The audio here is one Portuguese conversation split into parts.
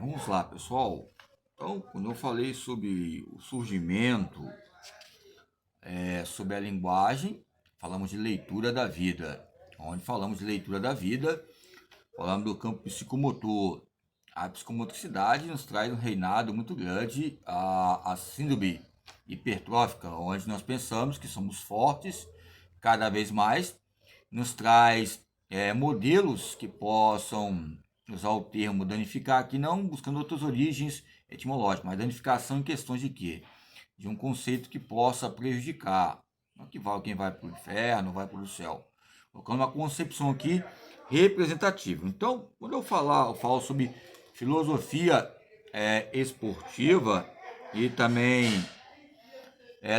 Vamos lá, pessoal. Então, quando eu falei sobre o surgimento, sobre a linguagem, falamos de leitura da vida. Onde falamos de leitura da vida, falamos do campo psicomotor. A psicomotricidade nos traz um reinado muito grande, a síndrome hipertrófica, onde nós pensamos que somos fortes cada vez mais, nos traz modelos que possam usar o termo danificar aqui, não buscando outras origens etimológicas, mas danificação em questões de quê? De um conceito que possa prejudicar, não que quem vai para o inferno, vai para o céu. Colocando uma concepção aqui representativa. Então, quando eu falo sobre filosofia esportiva e também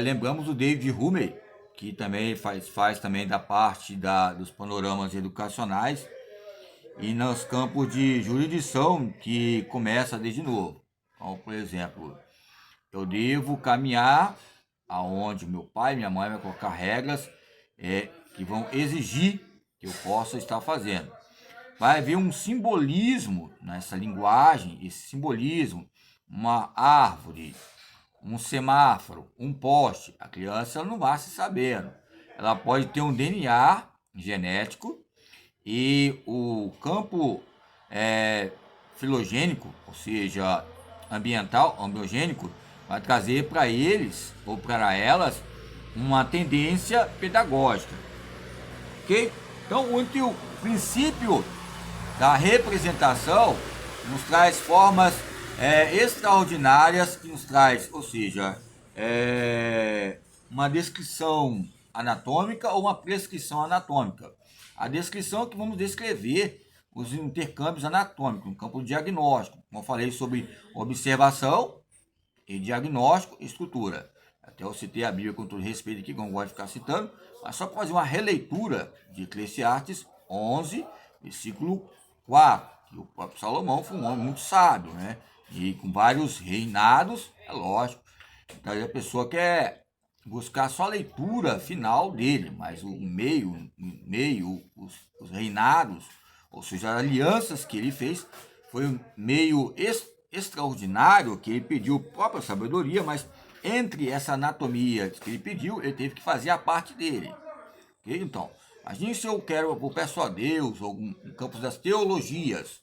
lembramos do David Hume, que também faz também da parte dos panoramas educacionais e nos campos de jurisdição que começa desde novo. Então, por exemplo, eu devo caminhar aonde meu pai e minha mãe vai colocar regras que vão exigir que eu possa estar fazendo. Vai haver um simbolismo nessa linguagem, esse simbolismo, uma árvore, um semáforo, um poste. A criança não vai se sabendo. Ela pode ter um DNA genético e o campo filogênico, ou seja, ambiental, ambiogênico, vai trazer para eles ou para elas uma tendência pedagógica. Ok? Então, o princípio da representação nos traz formas extraordinárias que nos traz, ou seja, uma descrição anatômica ou uma prescrição anatômica. A descrição é que vamos descrever os intercâmbios anatômicos no campo diagnóstico, como eu falei sobre observação e diagnóstico e estrutura. Até eu citei a Bíblia com todo respeito aqui, que eu não gosto de ficar citando, mas só para fazer uma releitura de Eclesiastes 11, versículo 4, que o próprio Salomão foi um homem muito sábio, né? E com vários reinados, é lógico. Então a pessoa quer buscar só a leitura final dele, mas o meio, os reinados, ou seja, as alianças que ele fez, foi um meio extraordinário que ele pediu própria sabedoria, mas entre essa anatomia que ele pediu, ele teve que fazer a parte dele. Okay? Então, imagine se eu peço a Deus, ou no campo das teologias,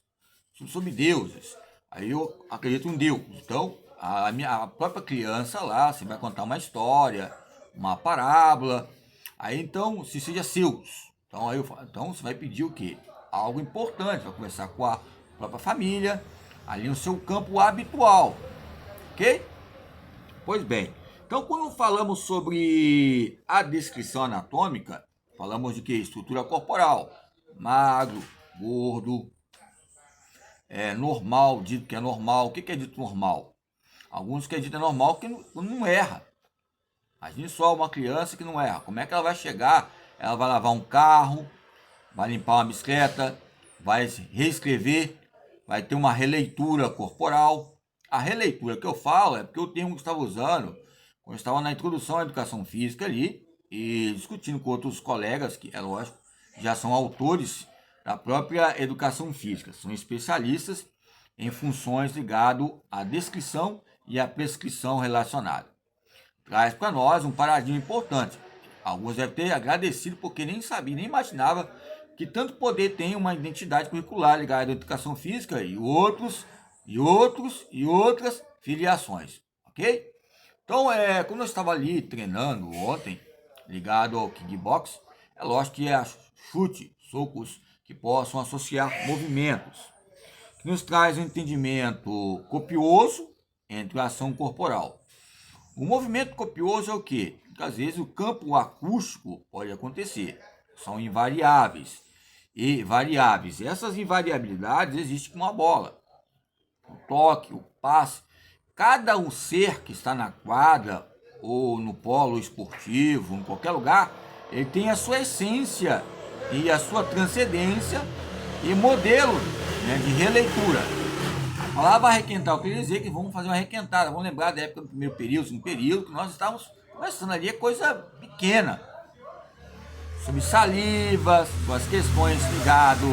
sobre deuses. Aí eu acredito em Deus. Então, a própria criança lá, você vai contar uma história, uma parábola. Aí então, se seja seus. Então, então você vai pedir o quê? Algo importante. Vai conversar com a própria família, ali no seu campo habitual. Ok? Pois bem. Então, quando falamos sobre a descrição anatômica, falamos de que? Estrutura corporal. Magro, gordo, normal, dito que é normal. O que é dito normal? Alguns que é dito normal que não erra. Imagine só uma criança que não erra. Como é que ela vai chegar? Ela vai lavar um carro, vai limpar uma bicicleta, vai reescrever, vai ter uma releitura corporal. A releitura que eu falo é porque o termo que eu estava usando quando eu estava na introdução à educação física ali e discutindo com outros colegas, que é lógico, já são autores da própria educação física, são especialistas em funções ligadas à descrição e à prescrição relacionada. Traz para nós um paradigma importante. Alguns devem ter agradecido porque nem sabia, nem imaginava que tanto poder tem uma identidade curricular ligada à educação física e outras filiações, ok? Então, quando eu estava ali treinando ontem, ligado ao kickbox, é lógico que é chute, socos que possam associar movimentos, que nos traz um entendimento copioso entre a ação corporal. O movimento copioso é o quê? Porque às vezes o campo acústico pode acontecer, são invariáveis e variáveis. Essas invariabilidades existem com uma bola, o toque, o passe. Cada um ser que está na quadra ou no polo esportivo, em qualquer lugar, ele tem a sua essência e a sua transcendência e modelo, né, de releitura. A palavra requentar, eu queria dizer que vamos fazer uma requentada, vamos lembrar da época do primeiro período, segundo período, que nós estávamos conversando ali, coisa pequena, sobre salivas, com as questões ligadas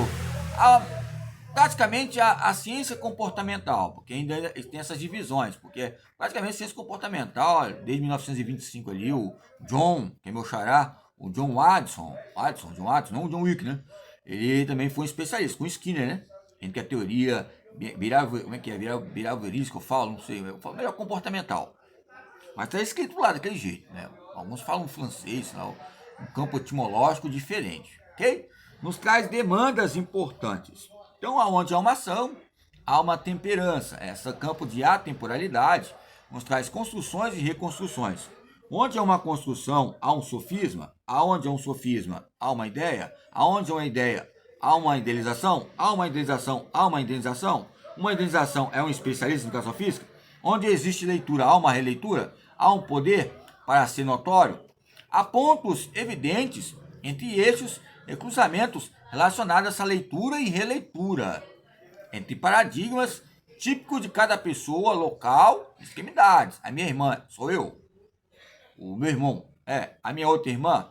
praticamente a ciência comportamental, porque ainda tem essas divisões, porque praticamente a ciência comportamental, desde 1925 ali, o John, que é meu xará, o John Watson, John Watson, não o John Wick, né? Ele também foi um especialista, com Skinner, né? Entre a teoria, como é que é? Behaviorismo que eu falo, não sei, eu falo melhor comportamental. Mas tá escrito lá daquele jeito, né? Alguns falam francês, lá, um campo etimológico diferente, ok? Nos traz demandas importantes. Então, aonde há uma ação, há uma temperança. Esse campo de atemporalidade nos traz construções e reconstruções. Onde há uma construção, há um sofisma. Aonde há um sofisma, há uma ideia. Aonde há uma ideia, há uma idealização. Há uma idealização, há uma idealização. Uma idealização é um especialista em educação física. Onde existe leitura, há uma releitura. Há um poder para ser notório. Há pontos evidentes entre eixos e cruzamentos relacionados a essa leitura e releitura, entre paradigmas típicos de cada pessoa, local, extremidades. A minha irmã sou eu, o meu irmão a minha outra irmã.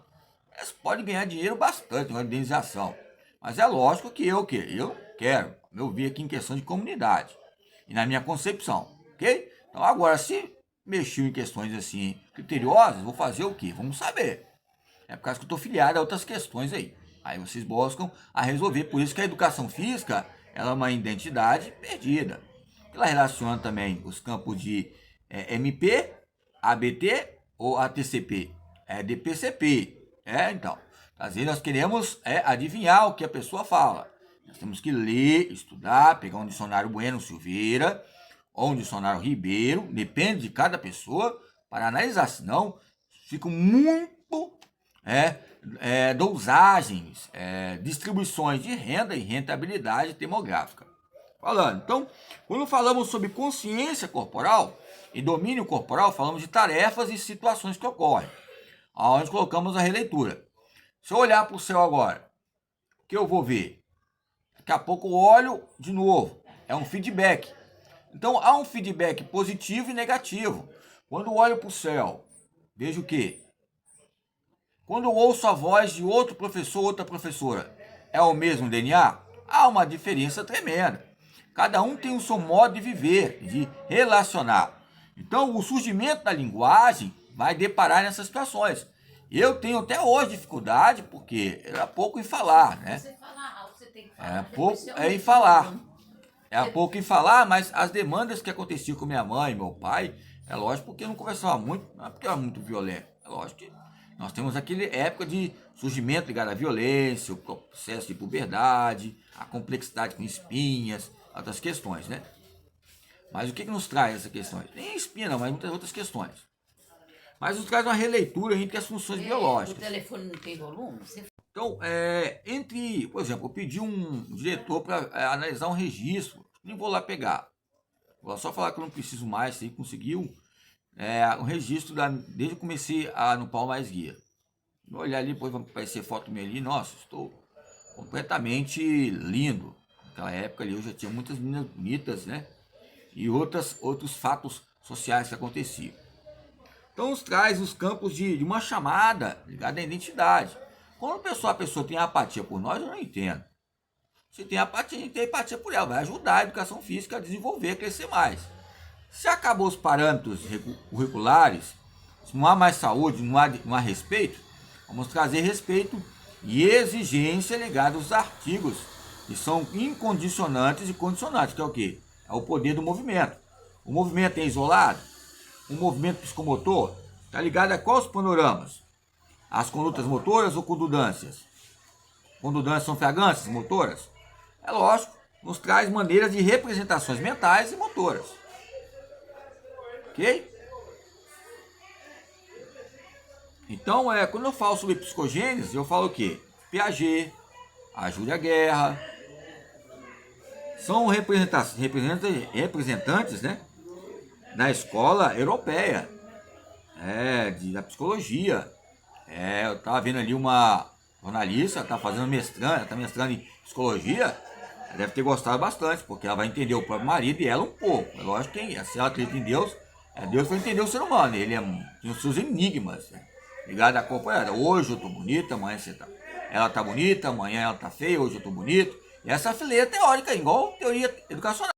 Eles podem ganhar dinheiro bastante na indenização, mas é lógico que eu quero, eu vi aqui em questão de comunidade e na minha concepção, ok? Então agora, se mexeu em questões assim criteriosas, vou fazer o quê? Vamos saber. É por causa que eu estou filiado a outras questões aí. Aí vocês buscam a resolver. Por isso que a educação física ela é uma identidade perdida. Ela relaciona também os campos de MP, ABT ou ATCP. DPCP. Então, às vezes nós queremos adivinhar o que a pessoa fala. Nós temos que ler, estudar, pegar um dicionário Bueno Silveira ou um dicionário Ribeiro, depende de cada pessoa, para analisar. Senão, ficam muito dosagens, distribuições de renda e rentabilidade demográfica. Falando, então, quando falamos sobre consciência corporal e domínio corporal, falamos de tarefas e situações que ocorrem, onde colocamos a releitura. Se eu olhar para o céu agora, o que eu vou ver? Daqui a pouco eu olho de novo, é um feedback. Então, há um feedback positivo e negativo. Quando eu olho para o céu, vejo o quê? Quando eu ouço a voz de outro professor ou outra professora, é o mesmo DNA? Há uma diferença tremenda. Cada um tem o seu modo de viver, de relacionar. Então, o surgimento da linguagem vai deparar nessas situações. Eu tenho até hoje dificuldade, porque era pouco em falar, né? É pouco em falar. É pouco em falar, mas as demandas que aconteciam com minha mãe e meu pai, é lógico porque eu não conversava muito, não é porque eu era muito violento. É lógico que nós temos aquela época de surgimento ligado à violência, o processo de puberdade, a complexidade com espinhas, outras questões, né? Mas o que nos traz essas questões? Nem espinha não, mas muitas outras questões. Mas nos traz uma releitura entre as funções biológicas. O telefone não tem volume? Então, por exemplo, eu pedi um diretor para analisar um registro, nem vou lá pegar. Vou só falar que eu não preciso mais, se ele conseguiu, um registro desde que eu comecei no Paulo Mais Guia. Vou olhar ali, depois vai aparecer foto minha ali, nossa, estou completamente lindo. Naquela época ali eu já tinha muitas meninas bonitas, né? E outros fatos sociais que aconteciam. Então nos traz os campos de uma chamada ligada à identidade. Quando a pessoa tem apatia por nós, eu não entendo. Se tem apatia, a gente tem empatia por ela. Vai ajudar a educação física a desenvolver, a crescer mais. Se acabou os parâmetros curriculares, se não há mais saúde, não há respeito, vamos trazer respeito e exigência ligada aos artigos que são incondicionantes e condicionantes, que é o quê? É o poder do movimento. O movimento é isolado? O movimento psicomotor está ligado a quais panoramas? As condutas motoras ou condudâncias? Condudâncias são fragrâncias motoras? É lógico, nos traz maneiras de representações mentais e motoras. Ok? Então, quando eu falo sobre psicogênese, eu falo o quê? Piaget, a Júlia Guerra, são representantes, né, da escola europeia, da psicologia. Eu estava vendo ali uma jornalista, está fazendo mestrando, está mestrando em psicologia, ela deve ter gostado bastante, porque ela vai entender o próprio marido e ela um pouco. É lógico que se ela acredita em Deus, Deus vai entender o ser humano, ele tem os seus enigmas, né? Ligado à corporalidade. Hoje eu tô bonita, amanhã ela tá bonita, amanhã ela tá feia, hoje eu tô bonito. Essa fileira teórica, igual teoria educacional.